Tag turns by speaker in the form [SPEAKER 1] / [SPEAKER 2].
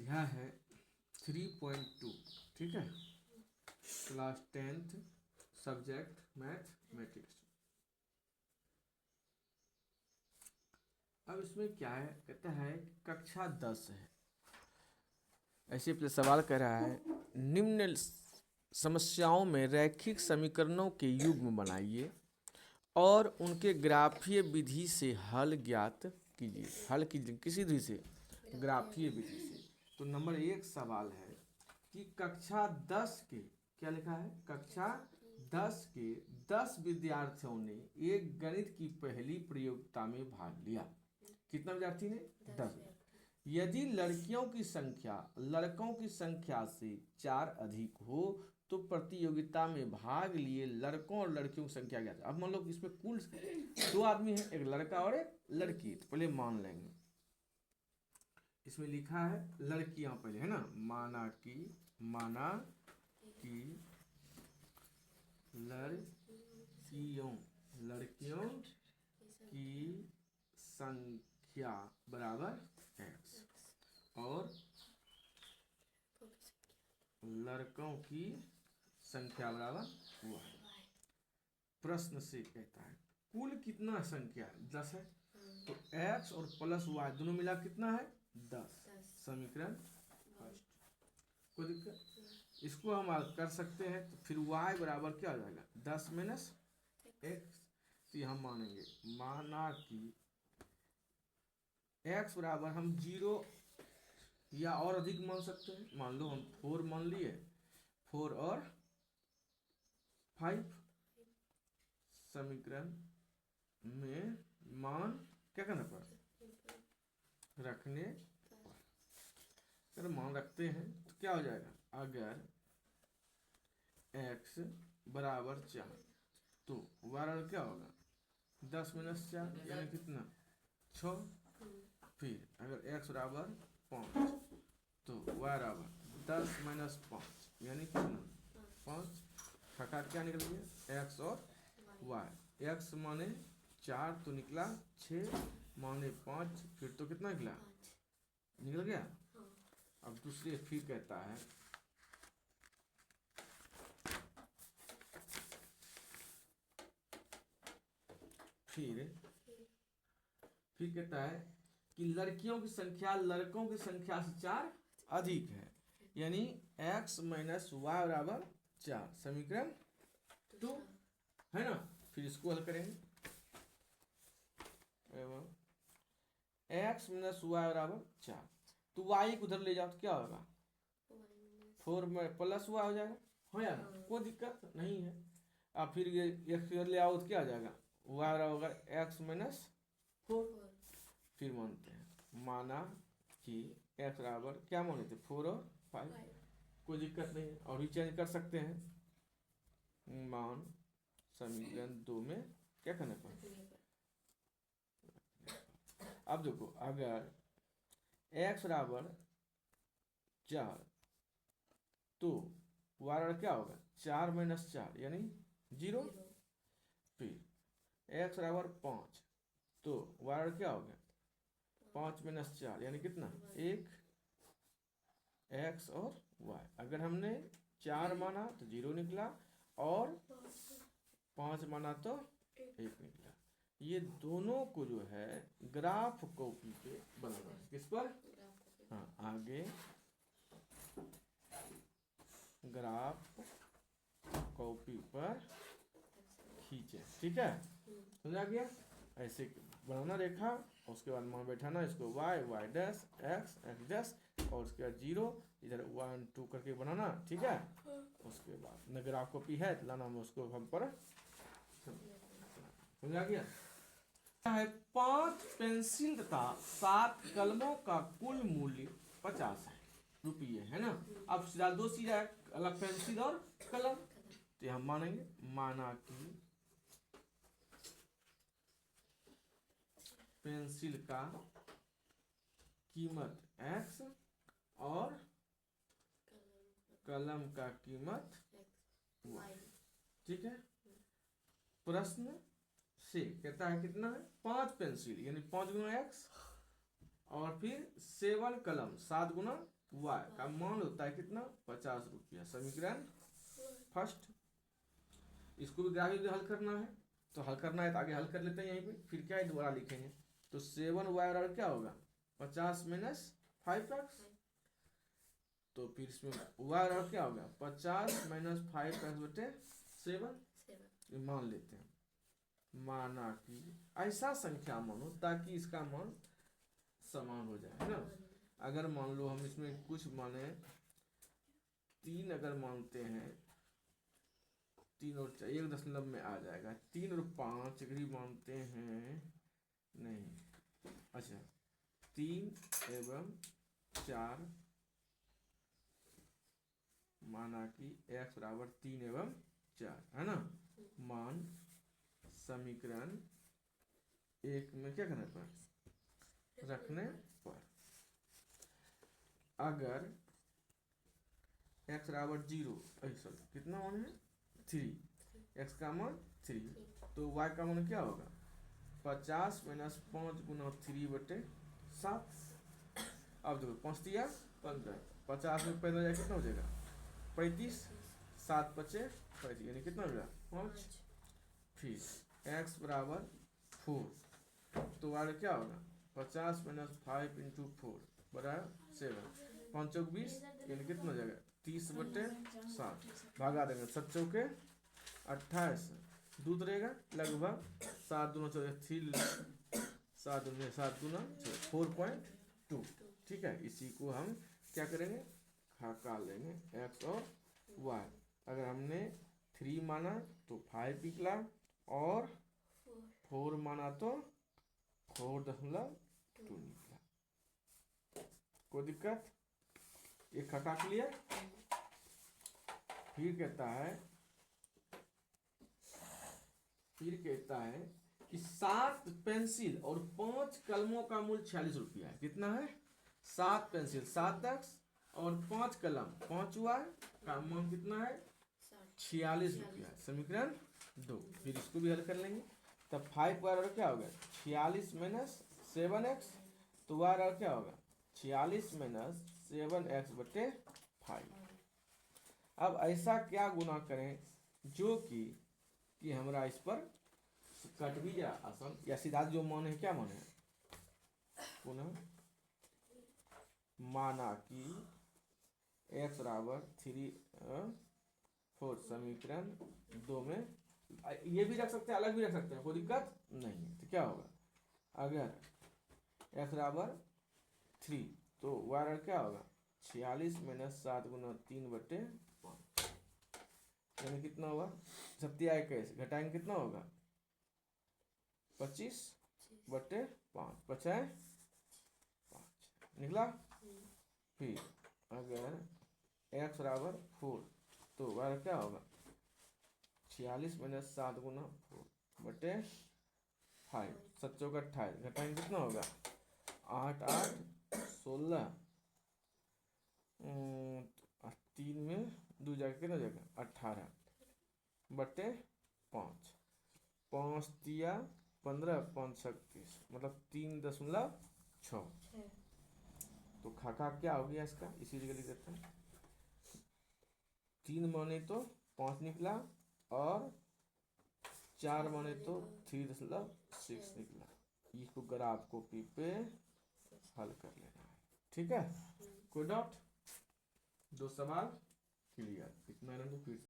[SPEAKER 1] अध्याय है 3.2, ठीक है, क्लास 10th, सब्जेक्ट मैथमेटिक्स। अब इसमें क्या है, कहता है कक्षा 10 है। ऐसे पे सवाल कह रहा है, निम्न समस्याओं में रैखिक समीकरणों के युग्म बनाइए और उनके ग्राफीय विधि से हल ज्ञात कीजिए। हल कीजिए किसी विधि से, ग्राफीय विधि से। तो नंबर 1 सवाल है कि कक्षा 10 के, क्या लिखा है, कक्षा 10 के 10 विद्यार्थियों ने एक गणित की पहली प्रतियोगिता में भाग लिया। कितना विद्यार्थी ने? 10। यदि लड़कियों की संख्या लड़कों की संख्या से 4 अधिक हो तो प्रतियोगिता में भाग लिए लड़कों और लड़कियों की संख्या क्या है। अब मान लो कि इसमें कुल 2 आदमी हैं, एक लड़का और एक लड़की। तो पहले मान लेंगे, इसमें लिखा है लड़कियां पहले, है ना। माना कि लड़कियों की संख्या बराबर x और लड़कों की संख्या बराबर y। प्रश्न से कहता है कुल कितना संख्या है? 10 है। तो x और प्लस y दोनों मिला कितना है? 10। समीकरण फर्स्ट। कोई दिक्कत? इसको हम कर सकते हैं। तो फिर y बराबर क्या हो जाएगा? 10 माइनस x। तो हम मानेंगे, माना कि x बराबर हम 0 या और अधिक मान सकते हैं। मान लो हम 4 मान लिए, 4 और 5। समीकरण में मान क्या करना पड़ा? रखने पर। अगर मान रखते हैं तो क्या हो जाएगा? अगर x बराबर 4 तो y बराबर क्या होगा? 10 माइनस 4 यानी कितना? 6। फिर अगर x बराबर 5 तो y बराबर 10 माइनस 5 यानी कितना? 5। खका क्या निकल गया? x और y। x माने 4 तो निकला 6, माने 5, फिर तो कितना निकला? निकल गया। अब दूसरे फिर कहता है फिर कहता है कि लड़कियों की संख्या लड़कों की संख्या से 4 अधिक है, यानी x माइनस वाई बराबर 4। समीकरण 2 है ना। फिर इसको हल करेंगे। x माइनस वाई बराबर 4, तो y को उधर ले जाओ तो क्या होगा? 4 में प्लस वाई हो जाएगा। हो जाएगा, कोई दिक्कत नहीं है। अब फिर ये x ले आओ तो क्या हो जाएगा? y बराबर होगा x माइनस 4। फिर मानते हैं, माना कि x बराबर क्या माने थे? 4 और 5। कोई दिक्कत नहीं है, और भी चेंज कर सकते हैं। मान समीकरण 2 में क्या करना पड़ेगा? अब देखो, अगर x बराबर 4 तो y बराबर क्या होगा? 4 माइनस 4 यानी 0। फिर x बराबर 5 तो y बराबर क्या होगा? 5 माइनस 4 यानी कितना? 1। x और y, अगर हमने 4 माना तो 0 निकला और 5 माना तो 1 निकला। ये दोनों को जो है ग्राफ कॉपी पे बनाना है। किस पर? हाँ, आगे ग्राफ कॉपी पर खींचे, ठीक है। समझा गया? ऐसे बनाना रेखा, उसके बाद मान बैठाना, इसको y डैश x डैश और उसके बाद 0, इधर 1 2 करके बनाना, ठीक है। उसके बाद न ग्राफ कॉपी है तो लाना, उसको हम पर समझा गया है। 5 पेंसिल तथा 7 कलमों का कुल मूल्य 50 रुपये है ना। अब सीधा 2 सीधा अलग पेंसिल और कलम, तो हम मानेंगे, माना कि पेंसिल का कीमत x और कलम का कीमत y, ठीक है। प्रश्न से कहता है कितना है? 5 पेंसिल यानी 5 गुना x और फिर 7 कलम 7 गुना y का मान होता है कितना 50 रुपया। समीकरण फर्स्ट। इसको भी ग्राफ यदि हल करना है तो हल करना है तो आगे हल कर लेते हैं यहीं पे, फिर क्या है दोबारा लिखेंगे। तो 7y बराबर क्या होगा 50 माइनस 5x। तो फिर इसमें y बराबर क्या होगा 50 माइनस 5x बटे 7। मान लेते हैं। माना कि ऐसा संख्या मानो ताकि इसका मान समान हो जाए, है ना। अगर मान लो हम इसमें कुछ माने 3 अगर मानते हैं, 3 और 4 1 में आ जाएगा। 3 और 5 अगर ही मानते हैं, नहीं, अच्छा 3 एवं 4 माना कि x बराबर 3 एवं 4, है ना। मान समीकरण 1 में क्या करने पर रखने पर अगर x बराबर 0, सॉरी कितना मान है 3, x का मान 3, तो y का मान क्या होगा 50 माइनस 5 गुना 3 बटे 7। अब देखो 5 दिया 15, 50 में 15 जाए कितना हो जाएगा 35, 7 बचे 35, यानी कितना हो गया 5। फिर x बराबर 4, तो y क्या होगा 50 माइनस 5 इंटू 4 बराबर 7, 5 चौक 20, यानी कितना हो जाएगा 30 बटे 7। भागा देंगे 7 चौके 28, दूध रहेगा लगभग 7 दूना 3, 7 दूना 7 दूना 4.2। ठीक है, इसी को हम क्या करेंगे खा लेंगे x और y। अगर हमने 3 माना तो 5 निकला और 4 माना तो 4.2 निकला। कोई दिक्कत, ये खका क्लियर। फिर कहता है कि 7 पेंसिल और 5 कलमों का मूल्य 46 रुपया है। कितना है 7 पेंसिल 7x और 5 कलम 5y का मान कितना है 46 रुपया। समीकरण 2। फिर इसको भी हल कर लेंगे। तब 5 बराबर क्या होगा 46 माइनस 7x, तो y बराबर क्या होगा 46 माइनस 7x बटे 5। अब ऐसा क्या गुना करें जो कि हमारा इस पर कट भी जा आसान, या सीधा जो मान है क्या मान है पुनः माना कि x बराबर 4। समीकरण 2 में ये भी रख सकते हैं, अलग भी रख सकते हैं, कोई दिक्कत नहीं है। तो क्या होगा अगर x बराबर 3 तो y बराबर क्या होगा 46 माइनस 7 गुना 3 बटे 5, यानी कितना होगा 27 घटाएंगे कितना होगा 25 बटे 5, बचा 5 निकला। फिर अगर x बराबर 4 तो y क्या होगा 46 माइनस 7 गुना 4 बटे 5, 7 चौका 28, घटाएंगे कितना होगा 8 8 16, 3 में 2 जाके कितना जाएगा 18 बटे 5, 5 दिया 15, 5 36, मतलब 3.6। तो खाका क्या हो गया इसका, इसी जगह लिख देते हैं। 3 माने तो 5 निकला और 4 माने तो 3.6 निकला। इसको ग्राफ कॉपी पे हल कर लेना है। ठीक है, कोई डाउट, 2 सवाल क्लियर। इतना फिर